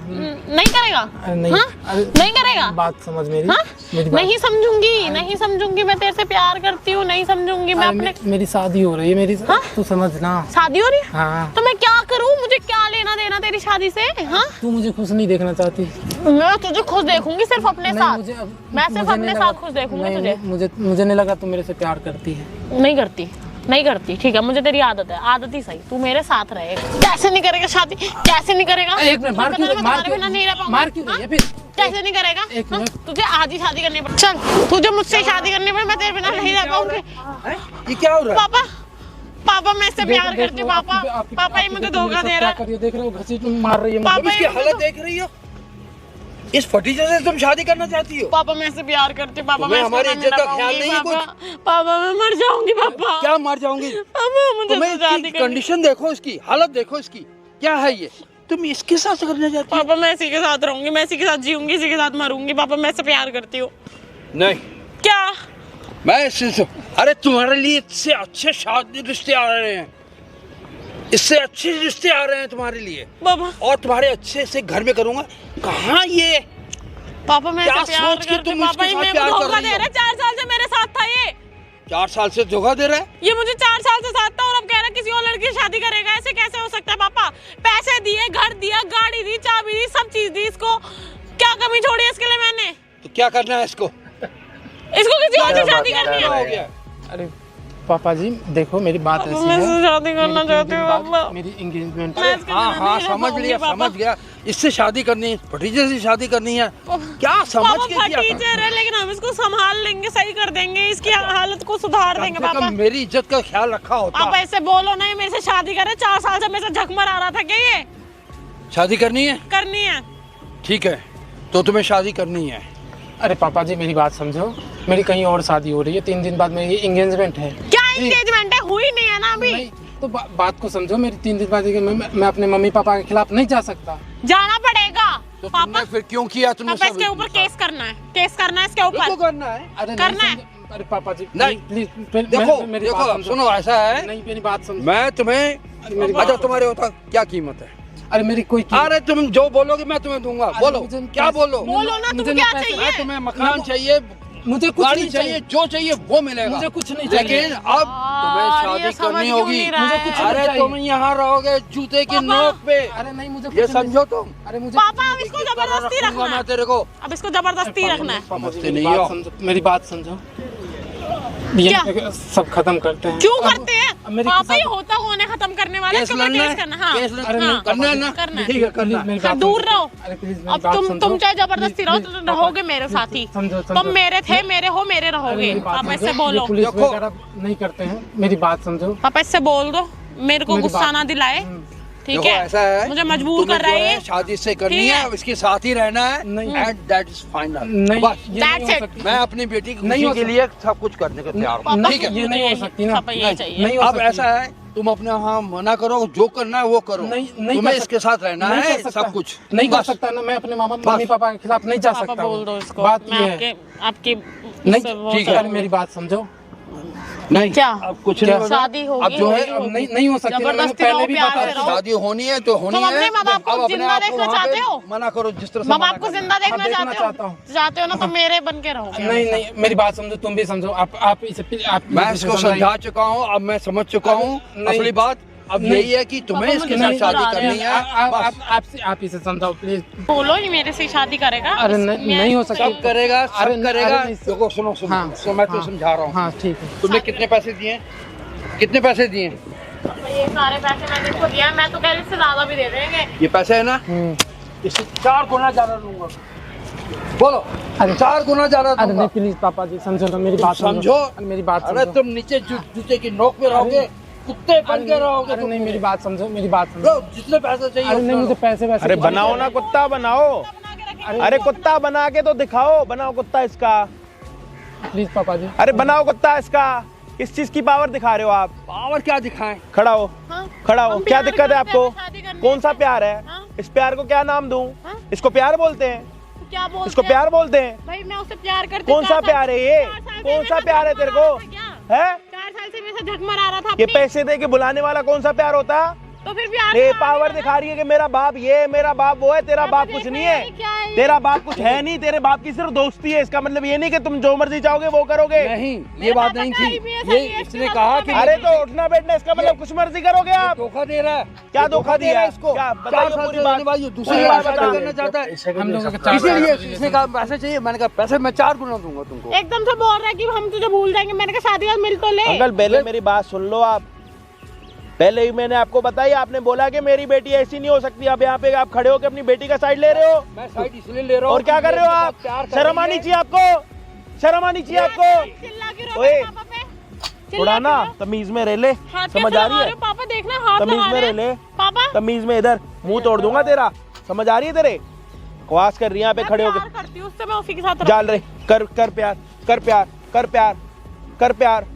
नहीं करेगा। अरे नहीं, हाँ? अरे नहीं करेगा। बात समझ मेरी। हाँ? मेरी बात। नहीं समझूंगी, नहीं समझूंगी। मैं तेरे से प्यार करती हूँ, नहीं समझूंगी मैं अपने। मेरी शादी हो रही है मेरी। हाँ? तू समझना। शादी हो रही है? हाँ। तो मैं क्या करूँ? मुझे क्या लेना देना तेरी शादी से? हाँ, तू मुझे खुश नहीं देखना चाहती? मैं तुझे खुश देखूंगी सिर्फ अपने नहीं, साथ। मुझे मैं सिर्फ अपने साथ खुश देखूंगी तुझे। मुझे नहीं लगा तू मेरे से प्यार करती है। नहीं करती, नहीं करती। ठीक है, मुझे तेरी आदत है, आदत ही सही। तू मेरे साथ रहेगा। कैसे नहीं करेगा शादी? कैसे नहीं करेगा? एक मिनट, मार क्यों नहीं रह पाऊंगी। मार क्यों रही है फिर? कैसे नहीं करेगा? एक मिनट। तुझे आज ही शादी करनी पड़े। चल, तुझे मुझसे शादी करनी पड़े, मैं तेरे बिना नहीं रह पाऊंगी। ये क्या हो रहा है? पापा, पापा मैं इससे प्यार करती हूँ। पापा, पापा ये मुझे धोखा दे रहा है। देख रहे हो, घसीट मार रही है मुझे। पापा इसकी हालत देख रही हो? इस फटीचर से तुम शादी करना चाहती हो? पापा मैं इससे प्यार करती हूँ। पापा तुम्हें मैं हमारी इससे इज्जत का नहीं ख्याल रह नहीं है पाऊंगी। पापा मैं मर जाऊंगी। पापा क्या मर जाऊंगी? पापा मुझे तुम्हें तो शादी इसकी करनी। कंडीशन देखो, इसकी हालत देखो, इसकी क्या है ये? तुम इसके साथ करना चाहती हो? पापा मैं इसी के साथ रहूंगी, मैं इसी के साथ जीऊंगी, इसी के साथ मरूंगी। पापा मैं इससे प्यार करती हूँ। नहीं, क्या? मैं इससे, अरे तुम्हारे लिए इससे अच्छे शादी रिश्ते आ रहे हैं, इससे अच्छे रिश्ते आ रहे हैं तुम्हारे लिए, पापा और तुम्हारे अच्छे से घर में करूंगा। कहाँ ये? पापा मैं क्या इससे प्यार सोच के करती तुम हूँ। इसके पापा ये साथ मेरे प्यार को कर धोखा रही दे हो? रहा है। 4 साल से मेरे साथ था ये। 4 साल से धोखा दे रहा है? ये मुझे 4 साल से साथ था और अब कह रहा है किसी और लड़की से शादी करेगा। ऐसे कैसे हो सकता है? पापा पैसे दिए, घर दिया, गाड़ी दी, चाबी दी, सब चीज दी। इसको क्या कमी छोड़ी है इसके लिए मैंने? तो क्या करना है इसको? इसको किसी और से शादी करनी क्या है। हो गया? अरे पापा जी देखो, मेरी बात ऐसी मैं है। इससे शादी करना चाहती हूँ पापा। मेरी एंगेजमेंट मैं इसके हाँ बिना हाँ, नहीं रह समझ पाऊंगी, लिया, पापा। समझ गया। इससे शादी करनी है, भतीजे से शादी करनी है। क्या समझ पापा के किया था? टीचर है, लेकिन हम इसको संभाल लेंगे, सही कर देंगे, इसकी हालत को सुधार देंगे। कम से पापा कम मेरी इज्जत का ख्याल रखा होता। पापा ऐसे बोलो नहीं, मेरे से शादी करे। 4 साल से मेरे से झक मरा रहा था। क्या ये शादी करनी है? करनी है? ठीक है, तो तुम्हें शादी करनी है। अरे पापा जी मेरी बात समझो, मेरी कहीं और शादी हो रही है। 3 दिन बाद मेरी एंगेजमेंट है। क्या एंगेजमेंट है? हुई नहीं है ना अभी। नहीं, तो बात को समझो। मेरी 3 दिन बाद मैं अपने मम्मी पापा के खिलाफ नहीं जा सकता। जाना पड़ेगा। तो पापा तुमने फिर क्यों किया? तुमने पापा सब इसके ऊपर केस करना है, केस करना है इसके बिल्कुल ऊपर। करना है। अरे करना नहीं है। समझो। अरे पापा जी नहीं, प्लीज देखो मेरी देखो, बात समझो। सुनो, ऐसा है, नहीं मेरी बात समझो। मैं तुम्हें, मेरी अच्छा तुम्हारे होता क्या कीमत है? अरे मेरी कोई अरे तुम जो बोलोगे मैं तुम्हें दूंगा। बोलो, मुझे क्या पैसे- बोलो? बोलो ना, मुझे तुम्हें ना क्या पैसे- चाहिए? तुम्हें मकान चाहिए, मुझे कुछ गाड़ी नहीं चाहिए, जो चाहिए वो मिलेगा। मुझे कुछ नहीं चाहिए। लेकिन अब तुम्हें ये शादी समझ करनी क्यों होगी। नहीं रहा मुझे है? कुछ नहीं अरे चाहिए। तुम यहाँ रहोगे जूते की पापा। नोक पे, अरे नहीं मुझे ये कुछ नहीं- समझो तुम। अरे मुझे पापा अब इसको जबरदस्ती रखूंगा रखना मैं है। तेरे को। अब इसको जबरदस्ती रखना है। पापा जी, समझते मेरी नहीं बात हो। समझो, मेरी बात समझो। ये क्या? सब खत्म करते हैं। क्यों अब- करते हैं? अब मेरी पापा ही साथ- होता कौन है खत्म करने वाला? केस तुम्हें लड़ना केस है? करना। हाँ केस अरे हाँ। नहीं, करना है ना? करना है। ठीक है, करना है। मेरी हाँ, बात दूर समझो। रहो। अरे प्लीज मेरी अब बात तुम समझो। चाहे जबरदस्ती प्लीज, रहो प्लीज, तो पापा, रहोगे मेरे साथ ही। समझो, तुम समझो। मेरे थे, मेरे हो, मेरे अरे रहोगे। मेरी बात पापा समझो। इससे बोलो। ये पुलिस देखो। वगैरह नहीं करते हैं। मेरी बात समझो। पापा इससे बोल दो, मेरे को मेरी गुस्सा बात- ना दिलाए। ठीक देखो, है? ऐसा है, मुझे मजबूर तुम्हें कर रहा जो है ये। शादी से करनी ठीक है, है। अब इसके साथ ही रहना है, नहीं। And that is final. नहीं बस ये नहीं That's हो it. सकती। मैं अपनी बेटी की नहीं खुशी हो के सकती। लिए सब कुछ करने को तैयार हूँ। पापा ठीक है, ये नहीं हो सकती ना। पापा यही चाहिए। नहीं हो अब सकती। ऐसा है, तुम अपने वहाँ मना करो, जो करना है वो करो। नहीं तुम्हें कर इसके साथ रहना नहीं है, कर सकता। सब कुछ नहीं कर बस। सकता ना, मैं अपने मम्मी पापा के खिलाफ नहीं जा पापा सकता बोल हूँ। दो इसको, बात मैं ये है आपकी नहीं, ठीक है। अरे मेरी बात समझो। नहीं क्या? अब कुछ क्या? नहीं होगा। शादी होगी, अब जो है होगी, होगी। नहीं हो सकती, मैंने जबरदस्ती पहले रहो, भी प्यार बता से दिया। रहो। शादी होनी है तो होनी तुम है। अपने माँ बाप को अब अपने जिंदा आप देखना वहाँ पे चाहते हो? मना करो जिस तरह से माँ मना बाप को करना है। जिंदा देखना देखना चाहता चाहते हूँ। हो? चाहते हो ना तो मेरे बन के रहोगे। नहीं मेरी बात समझो, तुम भी समझो। आप इसे आप मैं इसको समझा चुका हूँ, अब मैं समझ चुका हूँ। नहीं। असली बात अब नहीं। यही है कि तुम्हें इसके साथ नहीं, शादी नहीं, करनी है बस। आप इसे समझाओ प्लीज। बोलो ये मेरे से शादी करेगा? अरे नहीं हो सकता। सब करेगा, अरे सब करेगा। नहीं, देखो सुनो सुनो, हाँ, तो मैं तो हाँ, समझा रहा हूँ। हाँ ठीक है। तुमने कितने पैसे दिए? कितने पैसे दिए? ये सारे पैसे मैंने इसको दिया है, मैं तो कह रही इससे ज्यादा भी दे देंगे। ये पैसे है ना, इससे 4 गुना ज्यादा दूंगा। बोलो, अरे 4 गुना ज्यादा अरे दूंगा। नहीं प्लीज पापा जी समझो ना, मेरी बात समझो। अरे मेरी बात अरे समझो। तुम नीचे जूते की नोक पे रहोगे, कुत्ते बन के रहोगे। अरे नहीं मेरी बात समझो, मेरी बात समझो। लो, जितने पैसे चाहिए अरे नहीं उतना मुझे लो। पैसे वैसे अरे बनाओ ना कुत्ता बनाओ। अरे कुत्ता बना के तो दिखाओ, बनाओ कुत्ता इसका। प्लीज पापा जी। अरे बनाओ कुत्ता इसका। किस चीज की पावर दिखा रहे हो आप? पावर क्या दिखाएं? खड़ा हो, हाँ? खड़ा हो। हम क्या प्यार दिक्कत है करते हैं, आपको? हमें शादी करनी कौन है। सा प्यार है? हाँ? इस प्यार को क्या नाम दूं? हाँ? इसको प्यार बोलते हैं? क्या बोलते इसको हैं? प्यार बोलते हैं? भाई मैं उससे प्यार करती कौन हूँ, सा 4 प्यार है ये? 4 साल से कौन सा मेरे प्यार है साथ तेरे झक मारा को? था क्या? है? 4 साल से मेरे से झक मारा रहा था ये अपनी। पैसे दे के बुलाने वाला कौन सा प्यार होता? तो फिर प्यार ये का पावर नाम है दिखा रही है कि मेरा बाप ये है, मेरा बाप वो है, तेरा पापा बाप देख कुछ रहे नहीं हैं, है। ये क्या है ये? तेरा बाप कुछ है नहीं, तेरे बाप की सिर्फ दोस्ती है। इसका मतलब ये नहीं कि तुम जो मर्जी चाहोगे वो करोगे। नहीं, ये मेरे बात पापा नहीं का थी। IPS ये IAS इसने का कहा मतलब कि है। अरे तो उठना बैठना इसका मतलब कुछ मर्जी करोगे आप। धोखा दे रहा है। क्या ये धोखा दे दिया रहा है? है इसको? क्या? 4 बताइए साल पूरी से बात। रहने वाली है, दूसरी पूरी बात बात शादी बताओ। करना चाहता है। हम लोगों के 4 इसीलिए इसने कहा पैसे चाहिए। मैंने कहा पैसे मैं 4 गुना दूंगा तुमको। एकदम से बोल रहा है कि हम तुझे भूल जाएंगे। मैंने कहा शादी बाद मिल तो ले। अंकल पहले मेरी बात सुन लो आप। पहले ही मैंने आपको बताई, आपने बोला कि मेरी बेटी ऐसी नहीं हो सकती। अब यहाँ पे आप खड़े हो के अपनी बेटी का साइड ले रहे हो। मैं साइड इसलिए ले रहा हूँ। और क्या कर रहे हो आप? शर्म आनी चाहिए आपको, शर्म आनी चाहिए आपको। चिल्ला के रो ओए, मेरे पापा पे। चिल्ला थोड़ा के ना रो। तमीज में रह ले, हाथ समझ कैसे आ लगा रही रहे है? हो? पापा देखना हाथ तमीज लगा में रहे रह ले, हैं। पापा तमीज में। इधर मुंह तोड़ दूंगा तेरा, समझ आ रही है तेरे? बकवास कर रही है यहाँ पे मैं खड़े प्यार होके। करती हूँ उससे, मैं उसी के साथ जाल रहे, कर कर प्यार, कर प्यार, कर प्यार, कर प्यार,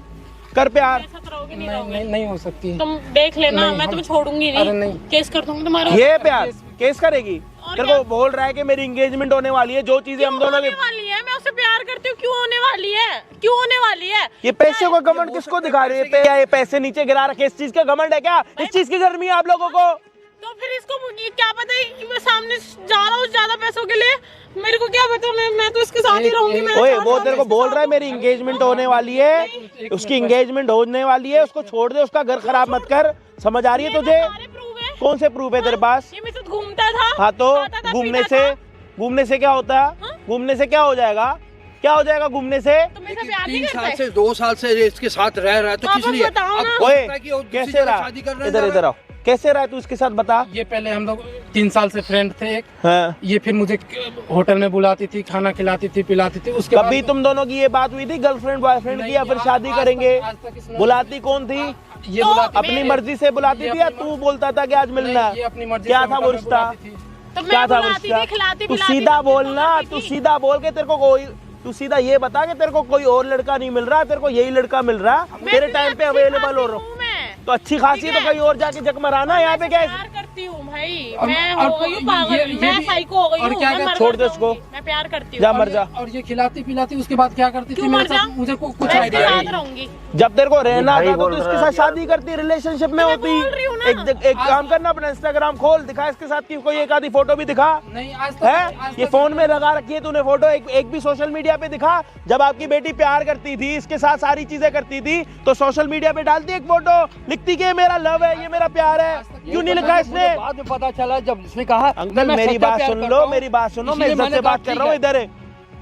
कर प्यार। मेरे साथ रहोगे नहीं नहीं रहोगे? नहीं हो सकती। तुम देख लेना, नहीं, मैं हम- तुम्हें छोड़ूंगी अरे नहीं। नहीं। केस कर दूंगी तुम्हारे ये प्यार केस करेगी? और तेरे क्या? को बोल रहा है कि मेरी एंगेजमेंट होने वाली है, जो चीजें हम दोनों होने के। वाली है। मैं उससे प्यार करती हूँ, क्यों होने वाली है? क्यों होने वाली है? ये पैसे का घमंड किसको दिखा रही है? क्या ये पैसे नीचे गिरा रखे? इस चीज का घमंड है क्या? इस चीज की गर्मी है आप लोगों को? तो फिर इसको ये क्या पता है कि मैं सामने जा रहा हूँ ज्यादा पैसों के लिए? मेरे को क्या पता, मैं तो इसके साथ ही रहूंगी। मैं ओए चार वो साल तेरे को इसके बोल साथ रहा है हूँ। मेरी एंगेजमेंट होने वाली है, उसकी एंगेजमेंट होने वाली है, उसको छोड़ दे, उसका घर खराब मत कर। समझ आ रही है तुझे? सारे proof है। कौन से प्रूफ है तेरे पास? ये मेरे साथ घूमता था। हाँ तो खाता था, घूमने पीता से, था। घूमने से क्या होता है? घूमने से क्या हो जाएगा? क्या हो जाएगा घूमने से? तो मेरे से प्यार नहीं 3 साल करता से 2 साल से ये इसके साथ रह रहा है तो आप किस लिए? बताओ अब ना। हो ओए सकता है कि वो दूसरी कैसे जगह रहा? शादी करने इधर जा इधर रहा आओ। कैसे रहा तू इसके साथ बता? ये पहले हम लोग 3 साल से फ्रेंड थे एक। हाँ। ये फिर मुझे होटल में बुलाती थी, खाना खिलाती थी, पिलाती थी। उसके कभी बाद तुम दोनों की ये बात हुई थी गर्लफ्रेंड बॉयफ्रेंड की, नहीं, या फिर आज- शादी आज तक- करेंगे? आज तक इसने- बुलाती कौन थी? ये तो बुलाती अपनी मेरे- मर्जी से बुलाती ये थी या अपनी तू बोलता था कि आज मिलना ये अपनी मर्जी क्या से था होटल वो में रिश्ता? बुलाती थी। तो क्या मैं था वो बुलाती रिश्ता? थी, खिलाती तू पिलाती सीधा थी, बोलना, करती तू थी। सीधा बोल के तेरे को कोई, तू सीधा ये बता कि तेरे को कोई और लड़का नहीं मिल रहा, तेरे को यही लड़का मिल रहा, मैं तेरे भी टाइम पे अच्छी अवेलेबल हो खासी रहा। हूँ मैं। तो अच्छी खासी ठीक तो है। कहीं और जाके जग मराना, यहाँ पे क्या है? प्यार करती हूँ भाई, और- मैं और हो गई हूँ ये- पागल, ये मैं भी- साइको हो गई और हूँ। क्या मैं कर- मर छोड़ मर दे उसको। जाऊंगी। मैं प्यार करती जा हूँ। मर जा। और ये खिलाती पिलाती उसके बाद क्या करती थी क्यों मेरे मर साथ? जा? मुझे कुछ मैं इसके आइडिया साथ नहीं। रहूंगी। जब तेरे को रहना था तो इसके साथ शादी करती, रिलेशनशिप में मैं होती। बोल रही हूँ ना। एक काम करना, अपना इंस्टाग्राम खोल, दिखा इसके साथ की कोई एक आधी फोटो भी दिखा नहीं आज तक है। ये फोन में लगा रखी है तूने फोटो, एक भी सोशल मीडिया पे दिखा? जब आपकी बेटी प्यार करती थी, इसके साथ सारी चीजें करती थी, तो सोशल मीडिया पे डालती एक फोटो, लिखती कि ये मेरा लव है, ये मेरा प्यार है। क्यों नहीं लिखा इसने? मुझे बाद में पता चला जब इसने कहा अंकल मैं मेरी सच्चा बात प्यार सुन करता लो, हूँ, मेरी बात सुनो, मैं इसलिए इज्जत मैंने से कहा, बात कर ठीक रहा हूँ। है। इधर है।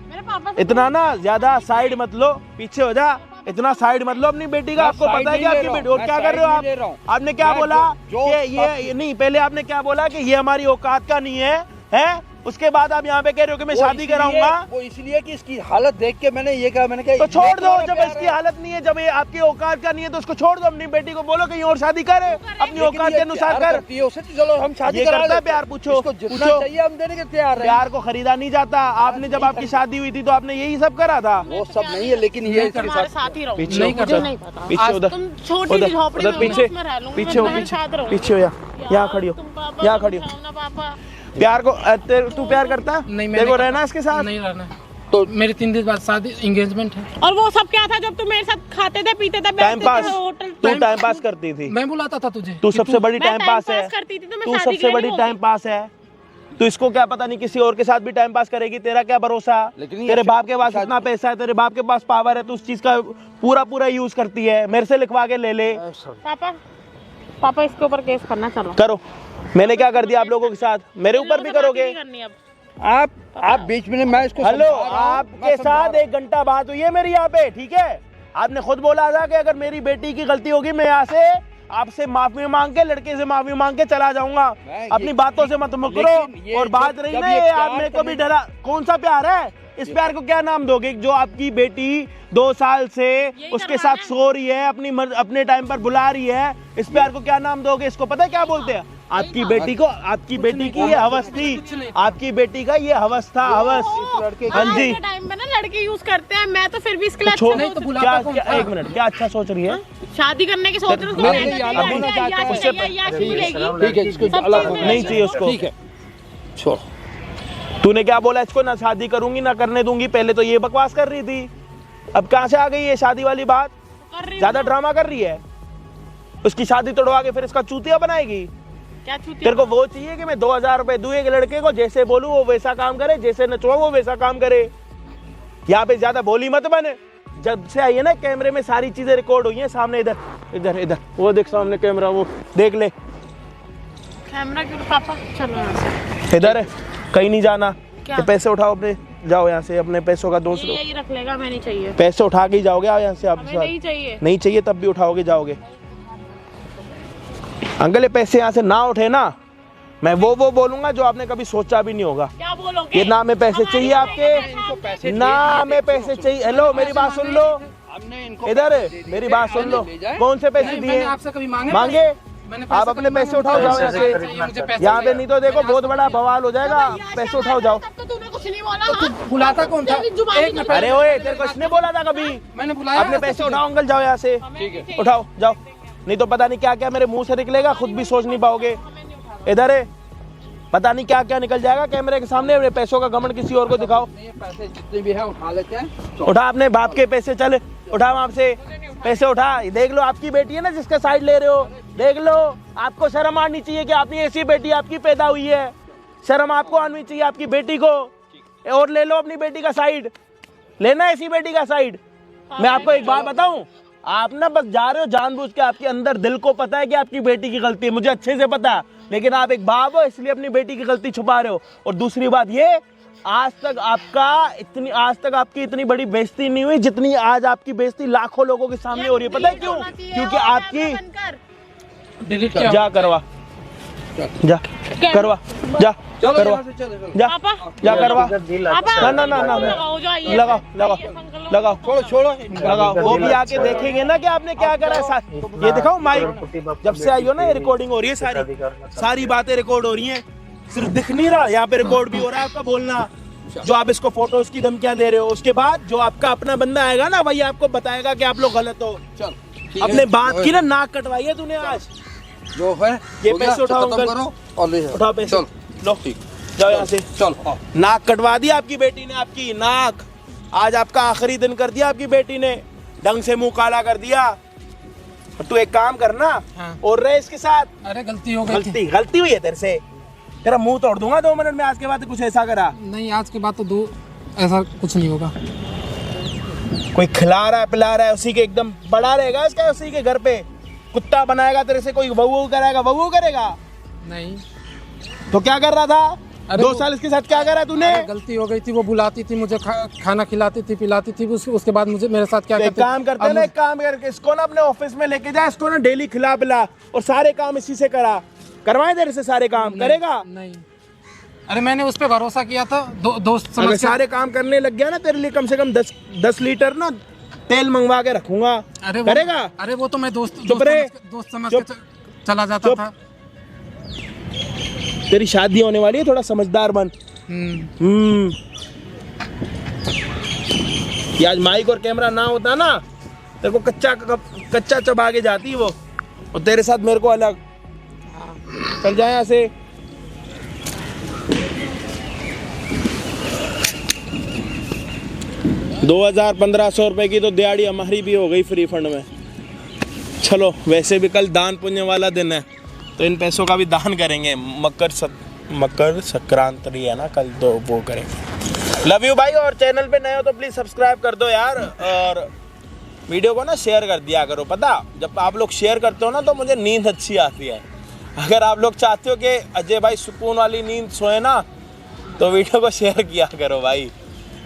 मेरे पापा से इतना ना ज्यादा साइड मत लो, पीछे हो जा। इतना साइड मत लो अपनी बेटी का। मैं आपको साइड पता है कि नहीं ले आपकी रहा बेटी, हूँ, और मैं क्या कर साइड रहे हो नहीं ले रहा आप? हूँ। आपने क्या मैं बोला जो कि ये नहीं, पहले आपने क्या बोला कि ये हमारी औकात का नहीं है, हैं? उसके बाद आप यहाँ पे कह रहे हो कि मैं शादी कराऊंगा। वो इसलिए कि इसकी हालत देख के मैंने ये कहा, मैंने कहा तो छोड़ दो, जब प्यार इसकी है। हालत नहीं है, जब ये आपकी औकात का नहीं है तो उसको छोड़ दो। अपनी बेटी को बोलो कहीं और शादी कर, अपनी लेकिन औकात ये के अनुसार प्यार कर। करती है उसे, तो चलो हम शादी ये करा करता है देते हैं। प्यार, पूछो इसको जितना पूछो। चाहिए हम देने के तैयार हैं। प्यार को खरीदा नहीं जाता। आपने जब आपकी शादी हुई थी तो आपने यही सब करा था। वो सब नहीं है, लेकिन ये तुम्हारे साथ ही रहूंगी। पीछे मुझे नहीं पता। पीछे उधर, तुम छोटी सी झोपड़ी में पीछे उसमें रह लूंगी, पीछे हो, मैं तुम्हारे साथ रहूंगी। पीछे हो, यहाँ खड़ी हो, तुम पापा यहाँ को खड़ी हो। समझाओ ना पापा। प्यार को तू प्यार करता है? नहीं, देखो रहना इसके साथ। नहीं रहना है। तो मेरे 3 दिन बाद शादी एंगेजमेंट है। और वो सब क्या था जब तुम मेरे साथ खाते थे, पीते थे, टाइम बैठते पास, थे होटल? तू टाइम पास करती थी। मैं बुलाता था तुझे। तू कि सबसे बड़ी मैं टाइम पास है। करती थी तो मैं तू शादी के सबसे लिए बड़ी नहीं टाइम पास है। तो इसको क्या पता नहीं किसी और के साथ भी टाइम पास करेगी, तेरा क्या भरोसा। लेकिन ये तेरे बाप के पास शायद- इतना पैसा है, तेरे बाप के पास पावर है, तू उस चीज का पूरा यूज करती है। मेरे से लिखवा के ले ले। पापा, पापा इसके ऊपर केस करना, चलो करो। मैंने क्या कर दिया आप लोगों के साथ? मेरे ऊपर भी करोगे? नहीं करनी अब। आप बीच में, मैं इसको हेलो, समझा रहा हूं, आपके मैं समझा साथ रहा 1 घंटा बात हुई है मेरी यहाँ पे, ठीक है? आपने खुद बोला था कि अगर मेरी बेटी की गलती होगी मैं यहाँ से आपसे माफी मांग के, लड़के से माफी मांग के चला जाऊंगा। मैं अपनी ये- बातों से मत मुकरो। लेकिन ये और बात जब- रही जब ना, ये ये आप प्यार मेरे को भी करने- डरा। कौन सा प्यार है? इस प्यार को क्या नाम दोगे? जो आपकी बेटी 2 साल से उसके साथ करवाना है। सो रही है, अपने टाइम पर बुला रही है, इस प्यार को क्या नाम दोगे? इसको पता है क्या बोलते हैं? आपकी बेटी को, आपकी बेटी की ये हवस थी, आपकी बेटी का ये हवस था, हवस। हाँ जी, टाइम में ना लड़के यूज करते हैं, मैं तो फिर भी इसके लिए छोड़। अच्छा नहीं तो सोच- बुलाता क्या कौन क्या था? 1 मिनट, क्या अच्छा सोच रही है? शादी करने की सोच रहे हो, उसको मैं- रहने दो, अभी- ठीक है, इसको सब अलग चीज़ होना नहीं चाहिए उसको। ठीक है, छोड़। तूने क्या बोला इसको? ना शादी करूंगी ना करने दूंगी। पहले तो ये बकवास कर रही थी, अब कहाँ से आ गई ये शादी वाली बात? ज्यादा ड्रामा कर रही है। उसकी शादी तोड़वा के फिर इसका चूतिया बनाएगी। क्या चूतिया? तेरे को वो चाहिए कि मैं 2000 रुपए दूं एक लड़के को, जैसे बोलूं वो वैसा काम करे, जैसे नचवा वो वैसा काम करे। यहाँ पे ज्यादा बोली मत बन। जब से आई है ना कैमरे में सारी चीजें रिकॉर्ड हुई हैं सामने। इधर इधर इधर वो देख सामने कैमरा, वो देख ले। कैमरा क्यों? पापा चलो यहाँ से। इधर है, कहीं नहीं जाना। क्या? ये पैसे उठाओ अपने, जाओ यहाँ से। अपने पैसों का दोस्त ये यही रख लेगा, मैं नहीं चाहिए। पैसे उठा के ही जाओगे। आओ यहाँ से। आप हमें नहीं चाहिए। नहीं चाहिए तब भी उठाओगे, जाओगे। अंकल ये पैसे यहाँ से ना उठे ना, मैं वो बोलूंगा जो आपने कभी सोचा भी नहीं होगा। क्या बोलोगे? ये ना हमें पैसे चाहिए आपके, ना हमें पैसे चाहिए। हेलो मेरी बात सुन लो, हमने इनको इधर मेरी बात सुन लो। कौन से पैसे मैंने दिए? आपसे कभी मांगे? मांगे? मैंने आप अपने पैसे उठाओ, जाओ यहाँ से। यहाँ पे नहीं तो देखो बहुत बड़ा बवाल हो जाएगा। पैसे उठाओ, जाओ। तब तो तूने कुछ नहीं बोला। हाँ? बुलाता कौन था? तेरी जुबानी एक मिनट तो- अरे ओए, तेरे को इसने बोला था कभी? मैंने बुलाया अपने पैसे उठाओ अंकल, जाओ यहाँ से। उठाओ, जाओ। नहीं तो पता नहीं क्या क्या मेरे मुंह से निकलेगा, खुद भी सोच नहीं पाओगे। इधर है, पता नहीं क्या क्या निकल जाएगा कैमरे के सामने। मेरे पैसों का घमंड किसी और को दिखाओ। ये पैसे जितने भी है उठा लेते हैं। उठा अपने बाप के पैसे, चल उठा वहां से पैसे उठा। देख लो आपकी बेटी है ना जिसका साइड ले रहे हो, देख लो। आपको शर्म आनी चाहिए कि आपकी ऐसी बेटी आपकी पैदा हुई है। शर्म आपको आनी चाहिए आपकी बेटी को। और ले लो अपनी बेटी का साइड, लेना ऐसी बेटी का साइड। मैं आपको एक बात बताऊं, आप ना बस जा रहे हो जानबूझ के। आपके अंदर दिल को पता है कि आपकी बेटी की गलती है, मुझे अच्छे से पता है, लेकिन आप एक बाप हो इसलिए अपनी बेटी की गलती छुपा रहे हो। और दूसरी बात ये, आज तक आपकी इतनी बड़ी बेइज्जती नहीं हुई जितनी आज आपकी बेइज्जती लाखों लोगों के सामने हो रही है। पता है क्यों? क्योंकि आपकी डिलीट किया। जा करवा, जा करवा, जा चलो करवा, यहाँ से चले, चलो। जा पापा जा करवा। पापा ना लगाओ, जो आइए, लगाओ आइए, लगाओ आइए, अंकल, लगाओ, छोड़ो छोड़ो लगाओ। वो भी आके देखेंगे ना कि आपने क्या करा है। ये दिखाओ माइक, जब से आई हो ना ये रिकॉर्डिंग हो रही है, सारी बातें रिकॉर्ड हो रही हैं। सिर्फ दिख नहीं रहा, यहाँ पे रिकॉर्ड भी हो रहा है आपका बोलना। जो आप इसको फोटोज की धमकियां दे रहे हो, उसके बाद जो आपका अपना बंदा आएगा ना, वही आपको बताएगा कि आप लोग गलत हो। चल ठीक अपने है। बात की ना नाक कटवाई है तूने आज। जो है ये हो गया, पैसे उठाओ खत्म अंकल। करो और ले जाओ। उठाओ पैसे, चल लो ठीक, जाओ यहाँ से। चल नाक कटवा दी आपकी बेटी ने, आपकी नाक। आज आपका आखिरी दिन कर दिया आपकी बेटी ने, ढंग से मुंह काला कर दिया। और तू एक काम करना, हाँ। और रहे इसके साथ। अरे गलती हो गई थी। गलती हुई है तेरे से, तेरा मुंह तोड़ दूंगा 2 मिनट में। आज के बाद कुछ ऐसा करा, नहीं आज के बाद तो दो ऐसा कुछ नहीं होगा। कोई खिला रहा है पिला रहा है, उसी के एकदम बड़ा रहेगा इसका, उसी के घर पे कुत्ता बनाएगा तेरे से। कोई वहू कराएगा, वहू करेगा। नहीं तो क्या कर रहा था? अरे 2 साल इसके साथ क्या करा तूने? अरे गलती हो गई थी। वो बुलाती थी मुझे, खाना खिलाती थी, पिलाती थी। उसके बाद मुझे मेरे साथ क्या तो एक करते काम करते हैं ना, एक काम करके इसको ना अपने ऑफिस में लेके जा। इसको ना डेली खिला पिला और सारे काम इसी से करा। करवाए तेरे से सारे काम, करेगा? नहीं अरे मैंने उस पे भरोसा किया था, दोस्त अगर समझ के। सारे काम करने लग गया ना तेरे लिए कम से कम 10 लीटर ना तेल मंगवा के रखूंगा। अरे करेगा? अरे वो तो मैं दोस्त समझ चुप। के चला जाता था। तेरी शादी होने वाली है, थोड़ा समझदार बन। कि आज माइक और कैमरा ना होता ना, तेरे को कच्चा चबा के जाती वो, और तेरे साथ मेरे को अलग। चल जाए यहाँ से। ₹2,000-1,500 की तो दिहाड़ी हमारी भी हो गई फ्री फंड में। चलो, वैसे भी कल दान पुण्य वाला दिन है, तो इन पैसों का भी दान करेंगे। मकर संक्रांति है ना कल, तो वो करेंगे। लव यू भाई, और चैनल पे नए हो तो प्लीज़ सब्सक्राइब कर दो यार, और वीडियो को ना शेयर कर दिया करो। पता, जब आप लोग शेयर करते हो ना तो मुझे नींद अच्छी आती है। अगर आप लोग चाहते हो कि अजय भाई सुकून वाली नींद सोए ना, तो वीडियो को शेयर किया करो भाई।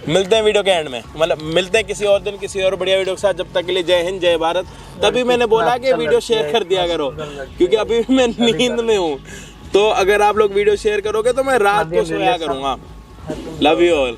मिलते हैं वीडियो के एंड में, मतलब मिलते हैं किसी और दिन किसी और बढ़िया वीडियो के साथ। जब तक के लिए जय हिंद जय भारत। तभी मैंने बोला कि वीडियो शेयर कर दिया करो, क्योंकि अभी भी मैं नींद में हूँ। तो अगर आप लोग वीडियो शेयर करोगे तो मैं रात को सोया करूँगा। Love you all.